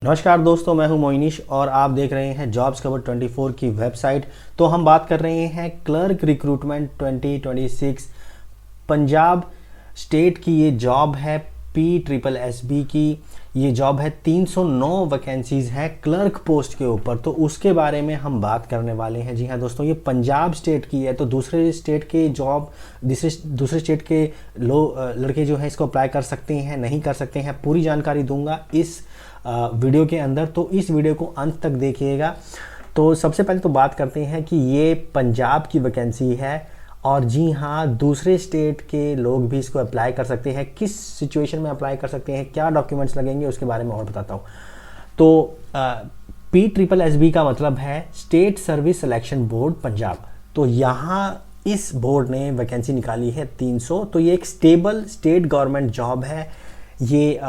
नमस्कार दोस्तों, मैं हूं मोइनीश और आप देख रहे हैं जॉब्स खबर 24 की वेबसाइट। तो हम बात कर रहे हैं क्लर्क रिक्रूटमेंट 2026 पंजाब स्टेट की ये जॉब है, PSSB की ये जॉब है। 309 वैकेंसीज हैं क्लर्क पोस्ट के ऊपर, तो उसके बारे में हम बात करने वाले हैं। जी हाँ दोस्तों, ये पंजाब स्टेट की है, तो दूसरे स्टेट के जॉब दूसरे स्टेट के लड़के जो हैं इसको अप्लाई कर सकते हैं, नहीं कर सकते हैं, पूरी जानकारी दूंगा इस वीडियो के अंदर। तो इस वीडियो को अंत तक देखिएगा। तो सबसे पहले तो बात करते हैं कि ये पंजाब की वैकेंसी है और जी हाँ, दूसरे स्टेट के लोग भी इसको अप्लाई कर सकते हैं। किस सिचुएशन में अप्लाई कर सकते हैं, क्या डॉक्यूमेंट्स लगेंगे, उसके बारे में और बताता हूँ। तो PSSB का मतलब है state service selection board Punjab. तो यहाँ इस बोर्ड ने वैकेंसी निकाली है 300। तो ये एक स्टेबल स्टेट गवर्नमेंट जॉब है। ये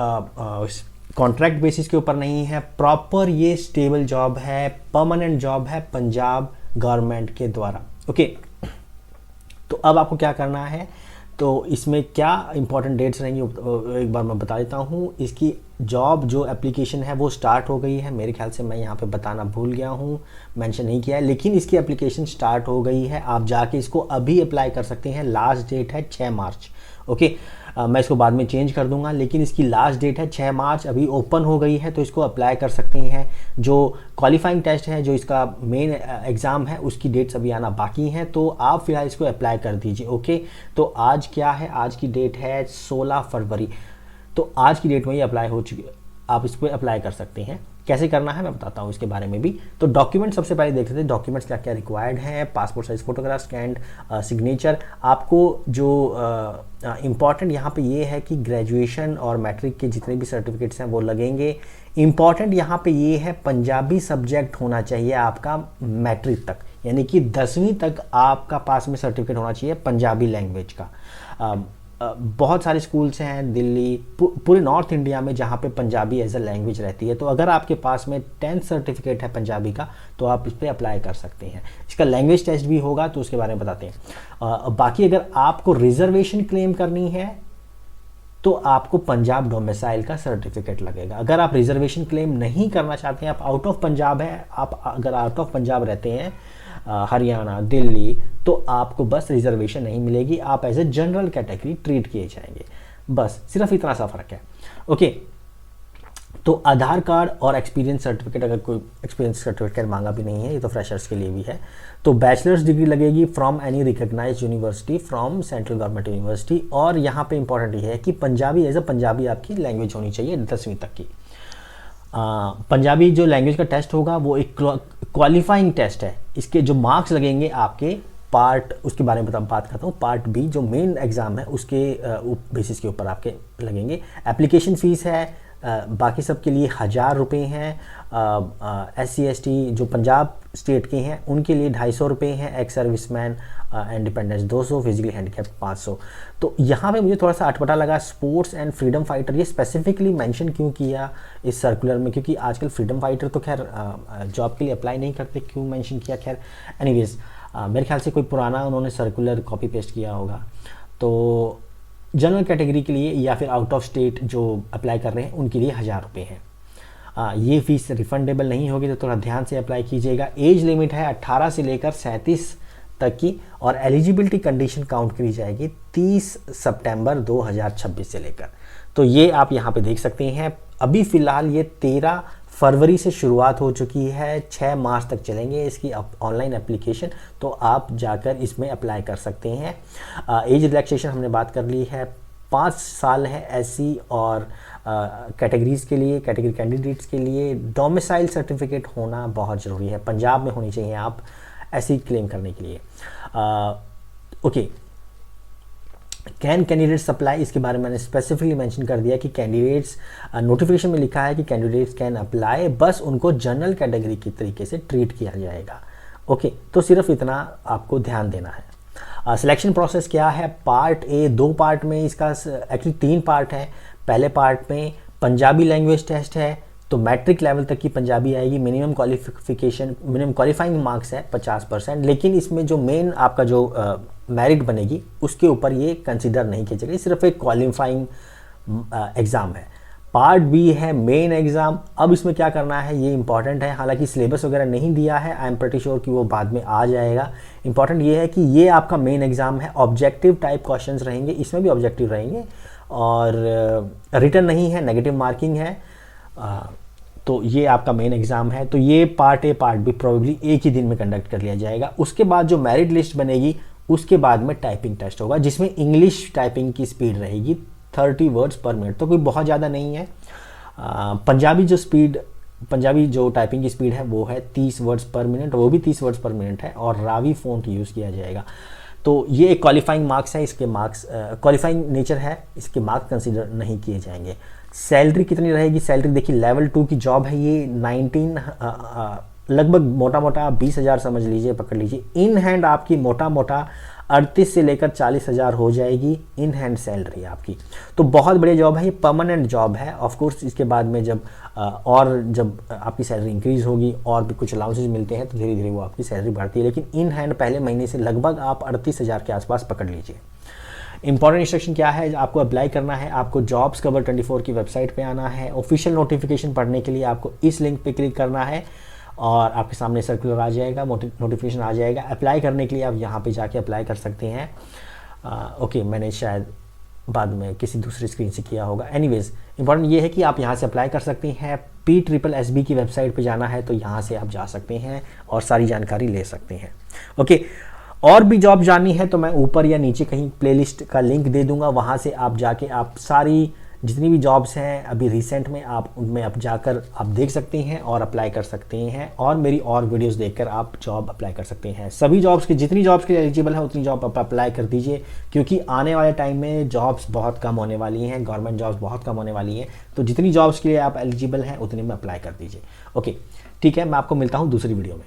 कॉन्ट्रैक्ट बेसिस के ऊपर नहीं है, प्रॉपर ये स्टेबल जॉब है, परमानेंट जॉब है पंजाब गवर्नमेंट के द्वारा। ओके, तो अब आपको क्या करना है, तो इसमें क्या इंपॉर्टेंट डेट्स रहेंगी एक बार मैं बता देता हूँ। इसकी जॉब जो एप्लीकेशन है वो स्टार्ट हो गई है, मेरे ख्याल से मैं यहाँ पे बताना भूल गया हूँ, मेंशन नहीं किया है, लेकिन इसकी एप्लीकेशन स्टार्ट हो गई है। आप जाके इसको अभी अप्लाई कर सकते हैं। लास्ट डेट है 6 मार्च। ओके, मैं इसको बाद में चेंज कर दूंगा, लेकिन इसकी लास्ट डेट है 6 मार्च। अभी ओपन हो गई है तो इसको अप्लाई कर सकते हैं। जो क्वालिफाइंग टेस्ट है, जो इसका मेन एग्ज़ाम है, उसकी डेट्स अभी आना बाकी हैं, तो आप फिलहाल इसको अप्लाई कर दीजिए। ओके, तो आज क्या है, आज की डेट है 16 फरवरी। तो आज की डेट में ये अप्लाई हो चुकी है, आप इस पर अप्लाई कर सकते हैं। कैसे करना है मैं बताता हूँ इसके बारे में भी। तो डॉक्यूमेंट सबसे पहले देख लेते हैं, डॉक्यूमेंट्स क्या क्या रिक्वायर्ड हैं। Passport size photograph, scanned signature. आपको जो इम्पॉर्टेंट यहाँ पे ये है कि ग्रेजुएशन और मैट्रिक के जितने भी सर्टिफिकेट्स हैं वो लगेंगे। इम्पॉर्टेंट यहाँ पे ये है पंजाबी सब्जेक्ट होना चाहिए आपका मैट्रिक तक, यानी कि 10वीं तक आपका पास में सर्टिफिकेट होना चाहिए पंजाबी लैंग्वेज का। बहुत सारे स्कूल्स हैं दिल्ली, पूरे नॉर्थ इंडिया में, जहाँ पे पंजाबी एज अ लैंग्वेज रहती है। तो अगर आपके पास में 10th सर्टिफिकेट है पंजाबी का, तो आप इस पर अप्लाई कर सकते हैं। इसका लैंग्वेज टेस्ट भी होगा, तो उसके बारे में बताते हैं। बाकी अगर आपको रिजर्वेशन क्लेम करनी है तो आपको पंजाब डोमिसाइल का सर्टिफिकेट लगेगा। अगर आप रिजर्वेशन क्लेम नहीं करना चाहते हैं, आप आउट ऑफ पंजाब है, आप अगर आउट ऑफ पंजाब रहते हैं, हरियाणा, दिल्ली, तो आपको बस रिजर्वेशन नहीं मिलेगी, आप as a general category treat किए जाएंगे। बस सिर्फ इतना सा फर्क है। ओके, तो आधार कार्ड और एक्सपीरियंस सर्टिफिकेट, अगर कोई एक्सपीरियंस सर्टिफिकेट मांगा भी नहीं है, ये तो फ्रेशर्स के लिए भी है। तो बैचलर्स डिग्री लगेगी from any recognised university, from central government university. और यहाँ पे इंपॉर्टेंट ये है कि पंजाबी एज अ पंजाबी आपकी लैंग्वेज होनी चाहिए 10वीं तक की। पंजाबी जो लैंग्वेज का टेस्ट होगा वो एक क्वालिफाइंग टेस्ट है। इसके जो मार्क्स लगेंगे आपके पार्ट, उसके बारे में बात करता हूँ। पार्ट बी जो मेन एग्ज़ाम है उसके बेसिस के ऊपर आपके लगेंगे। एप्लीकेशन फ़ीस है बाकी सब के लिए 1000 रुपये हैं। SC ST जो पंजाब स्टेट के हैं उनके लिए 250 रुपये हैं। Ex serviceman and dependents 200, physically handicap 500। तो यहाँ पे मुझे थोड़ा सा अटपटा लगा, स्पोर्ट्स एंड फ्रीडम फाइटर, ये स्पेसिफिकली मेंशन क्यों किया इस सर्कुलर में, क्योंकि आजकल फ्रीडम फाइटर तो खैर जॉब के लिए अप्लाई नहीं करते, क्यों मेंशन किया, खैर एनीवेज मेरे ख्याल से कोई पुराना उन्होंने सर्कुलर कॉपी पेस्ट किया होगा। तो जनरल कैटेगरी के लिए या फिर आउट ऑफ स्टेट जो अप्लाई कर रहे हैं उनके लिए 1000 रुपये है। ये फीस रिफंडेबल नहीं होगी, तो थोड़ा ध्यान से अप्लाई कीजिएगा। एज लिमिट है 18 से लेकर 37 तक की, और एलिजिबिलिटी कंडीशन काउंट करी जाएगी 30 सितंबर 2026 से लेकर। तो ये आप यहाँ पे देख सकते हैं। अभी फ़िलहाल ये 13 फरवरी से शुरुआत हो चुकी है, 6 मार्च तक चलेंगे इसकी ऑनलाइन एप्लीकेशन, तो आप जाकर इसमें अप्लाई कर सकते हैं। एज रिलैक्सेशन हमने बात कर ली है, 5 साल है SC और कैटेगरीज के लिए, कैटेगरी कैंडिडेट्स के लिए। डोमिसाइल सर्टिफिकेट होना बहुत ज़रूरी है, पंजाब में होनी चाहिए आप SC क्लेम करने के लिए। ओके, कैन कैंडिडेट्स अप्लाई, इसके बारे में मैंने स्पेसिफिकली मेंशन कर दिया कि कैंडिडेट्स, नोटिफिकेशन में लिखा है कि कैंडिडेट्स कैन अप्लाई, बस उनको जनरल कैटेगरी की तरीके से ट्रीट किया जाएगा। ओके, तो सिर्फ इतना आपको ध्यान देना है। सिलेक्शन प्रोसेस क्या है, पार्ट ए 2 पार्ट में, इसका एक्चुअली 3 पार्ट है। पहले पार्ट में पंजाबी लैंग्वेज टेस्ट है, तो मैट्रिक लेवल तक की पंजाबी आएगी। मिनिमम क्वालिफाइंग मार्क्स है 50%, लेकिन इसमें जो मेन आपका जो मेरिट बनेगी उसके ऊपर ये कंसिडर नहीं किया जाएगा, सिर्फ एक क्वालिफाइंग एग्ज़ाम है। पार्ट बी है मेन एग्जाम। अब इसमें क्या करना है ये इंपॉर्टेंट है, हालांकि सिलेबस वगैरह नहीं दिया है, आई एम प्रीटी श्योर कि वो बाद में आ जाएगा। इंपॉर्टेंट ये है कि ये आपका मेन एग्जाम है, ऑब्जेक्टिव टाइप क्वेश्चंस रहेंगे, इसमें भी ऑब्जेक्टिव रहेंगे और रिटर्न नहीं है, नेगेटिव मार्किंग है। तो ये आपका मेन एग्जाम है। तो ये part A part B probably एक ही दिन में कंडक्ट कर लिया जाएगा। उसके बाद जो मेरिट लिस्ट बनेगी उसके बाद में टाइपिंग टेस्ट होगा, जिसमें इंग्लिश टाइपिंग की स्पीड रहेगी 30 वर्ड्स पर मिनट, तो कोई बहुत ज़्यादा नहीं है। पंजाबी जो टाइपिंग की स्पीड है वो है 30 वर्ड्स पर मिनट, वो भी 30 वर्ड्स पर मिनट है और रावी फ़ॉन्ट यूज़ किया जाएगा। तो ये एक क्वालिफाइंग मार्क्स है, इसके मार्क्स क्वालिफाइंग नेचर है, इसके मार्क्स कंसीडर नहीं किए जाएंगे। सैलरी कितनी रहेगी? सैलरी देखिए लेवल 2 की जॉब है ये, 19 लगभग मोटा मोटा 20,000 समझ लीजिए, पकड़ लीजिए। इन हैंड आपकी मोटा मोटा 38 से लेकर 40,000 हो जाएगी इन हैंड सैलरी आपकी। तो बहुत बढ़िया जॉब है, ये परमानेंट जॉब है। ऑफ कोर्स इसके बाद में जब आपकी सैलरी इंक्रीज होगी और भी कुछ अलाउंसेज मिलते हैं तो धीरे धीरे वो आपकी सैलरी बढ़ती है, लेकिन इन हैंड पहले महीने से लगभग आप 38,000 के आसपास पकड़ लीजिए। इंपॉर्टेंट इंस्ट्रक्शन क्या है? आपको अप्लाई करना है, आपको जॉब्स कवर 24 की वेबसाइट पे आना है, ऑफिशियल नोटिफिकेशन पढ़ने के लिए आपको इस लिंक पे क्लिक करना है और आपके सामने सर्कुलर आ जाएगा, नोटिफिकेशन आ जाएगा। अप्लाई करने के लिए आप यहाँ पे जाके अप्लाई कर सकते हैं। ओके, मैंने शायद बाद में किसी दूसरी स्क्रीन से किया होगा। एनीवेज इंपॉर्टेंट ये है कि आप यहाँ से अप्लाई कर सकते हैं। PSSB की वेबसाइट पे जाना है तो यहाँ से आप जा सकते हैं और सारी जानकारी ले सकते हैं। ओके, और भी जॉब जाननी है तो मैं ऊपर या नीचे कहीं प्लेलिस्ट का लिंक दे दूंगा, वहाँ से आप जाके आप सारी जितनी भी जॉब्स हैं अभी रिसेंट में आप उनमें आप जाकर आप देख सकते हैं और अप्लाई कर सकते हैं, और मेरी और वीडियोस देखकर आप जॉब अप्लाई कर सकते हैं। सभी जॉब्स की जितनी जॉब्स के लिए एलिजिबल है उतनी जॉब आप अप्लाई कर दीजिए, क्योंकि आने वाले टाइम में जॉब्स बहुत कम होने वाली हैं, गवर्नमेंट जॉब्स बहुत कम होने वाली हैं। तो जितनी जॉब्स के लिए आप एलिजिबल हैं उतने में अप्लाई कर दीजिए। ओके ठीक है, मैं आपको मिलता हूँ दूसरी वीडियो में।